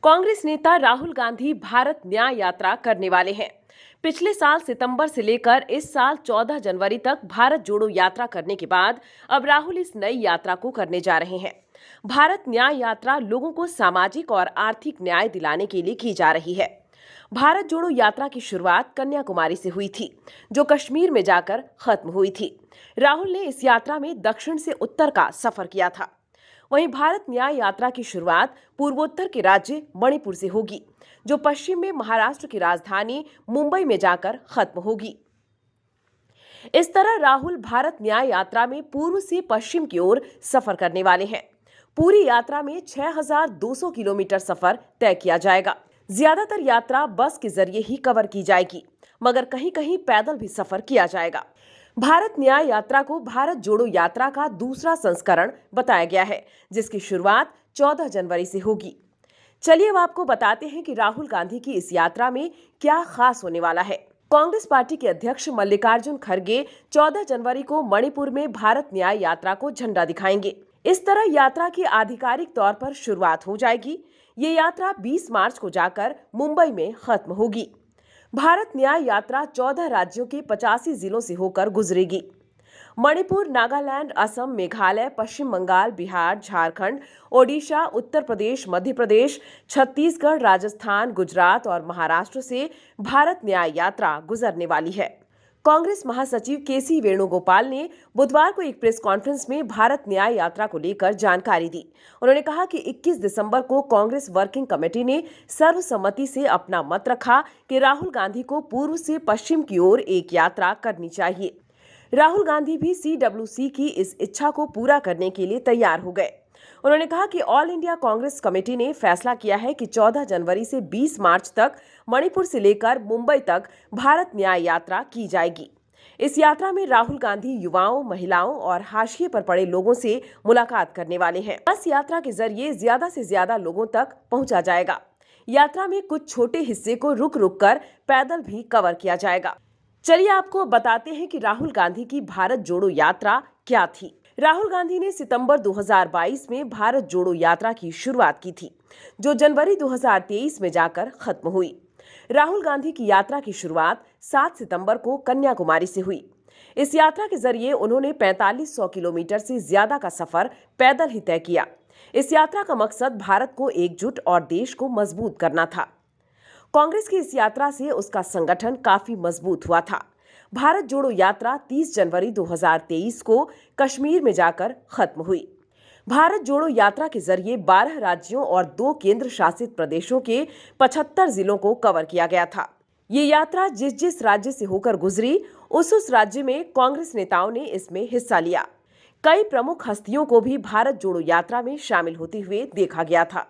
कांग्रेस नेता राहुल गांधी भारत न्याय यात्रा करने वाले हैं। पिछले साल सितंबर से लेकर इस साल 14 जनवरी तक भारत जोड़ो यात्रा करने के बाद अब राहुल इस नई यात्रा को करने जा रहे हैं। भारत न्याय यात्रा लोगों को सामाजिक और आर्थिक न्याय दिलाने के लिए की जा रही है। भारत जोड़ो यात्रा की शुरुआत कन्याकुमारी से हुई थी, जो कश्मीर में जाकर खत्म हुई थी। राहुल ने इस यात्रा में दक्षिण से उत्तर का सफर किया था। वहीं भारत न्याय यात्रा की शुरुआत पूर्वोत्तर के राज्य मणिपुर से होगी, जो पश्चिम में महाराष्ट्र की राजधानी मुंबई में जाकर खत्म होगी। इस तरह राहुल भारत न्याय यात्रा में पूर्व से पश्चिम की ओर सफर करने वाले हैं। पूरी यात्रा में 6,200 किलोमीटर सफर तय किया जाएगा। ज्यादातर यात्रा बस के जरिए ही कवर की जाएगी, मगर कहीं कहीं पैदल भी सफर किया जाएगा। भारत न्याय यात्रा को भारत जोड़ो यात्रा का दूसरा संस्करण बताया गया है, जिसकी शुरुआत 14 जनवरी से होगी। चलिए अब आपको बताते हैं कि राहुल गांधी की इस यात्रा में क्या खास होने वाला है। कांग्रेस पार्टी के अध्यक्ष मल्लिकार्जुन खड़गे 14 जनवरी को मणिपुर में भारत न्याय यात्रा को झंडा दिखाएंगे। इस तरह यात्रा की आधिकारिक तौर पर शुरुआत हो जाएगी। ये यात्रा 20 मार्च को जाकर मुंबई में खत्म होगी। भारत न्याय यात्रा 14 राज्यों के 85 जिलों से होकर गुजरेगी। मणिपुर, नागालैंड, असम, मेघालय, पश्चिम बंगाल, बिहार, झारखंड, ओडिशा, उत्तर प्रदेश, मध्य प्रदेश, छत्तीसगढ़, राजस्थान, गुजरात और महाराष्ट्र से भारत न्याय यात्रा गुजरने वाली है। कांग्रेस महासचिव केसी वेणुगोपाल ने बुधवार को एक प्रेस कॉन्फ्रेंस में भारत न्याय यात्रा को लेकर जानकारी दी। उन्होंने कहा कि 21 दिसंबर को कांग्रेस वर्किंग कमेटी ने सर्वसम्मति से अपना मत रखा कि राहुल गांधी को पूर्व से पश्चिम की ओर एक यात्रा करनी चाहिए। राहुल गांधी भी CWC की इस इच्छा को पूरा करने के लिए तैयार हो गए। उन्होंने कहा कि ऑल इंडिया कांग्रेस कमेटी ने फैसला किया है कि 14 जनवरी से 20 मार्च तक मणिपुर से लेकर मुंबई तक भारत न्याय यात्रा की जाएगी। इस यात्रा में राहुल गांधी युवाओं, महिलाओं और हाशिए पर पड़े लोगों से मुलाकात करने वाले हैं। बस यात्रा के जरिए ज्यादा से ज्यादा लोगों तक पहुंचा जाएगा। यात्रा में कुछ छोटे हिस्से को रुक रुक कर पैदल भी कवर किया जाएगा। चलिए आपको बताते हैं कि राहुल गांधी की भारत जोड़ो यात्रा क्या थी। राहुल गांधी ने सितंबर 2022 में भारत जोड़ो यात्रा की शुरुआत की थी, जो जनवरी 2023 में जाकर खत्म हुई। राहुल गांधी की यात्रा की शुरुआत 7 सितंबर को कन्याकुमारी से हुई। इस यात्रा के जरिए उन्होंने 4500 किलोमीटर से ज्यादा का सफर पैदल ही तय किया। इस यात्रा का मकसद भारत को एकजुट और देश को मजबूत करना था। कांग्रेस की इस यात्रा से उसका संगठन काफी मजबूत हुआ था। भारत जोड़ो यात्रा 30 जनवरी 2023 को कश्मीर में जाकर खत्म हुई। भारत जोड़ो यात्रा के जरिए 12 राज्यों और 2 केंद्र शासित प्रदेशों के 75 जिलों को कवर किया गया था। ये यात्रा जिस जिस राज्य से होकर गुजरी, उस राज्य में कांग्रेस नेताओं ने इसमें हिस्सा लिया। कई प्रमुख हस्तियों को भी भारत जोड़ो यात्रा में शामिल होते हुए देखा गया था।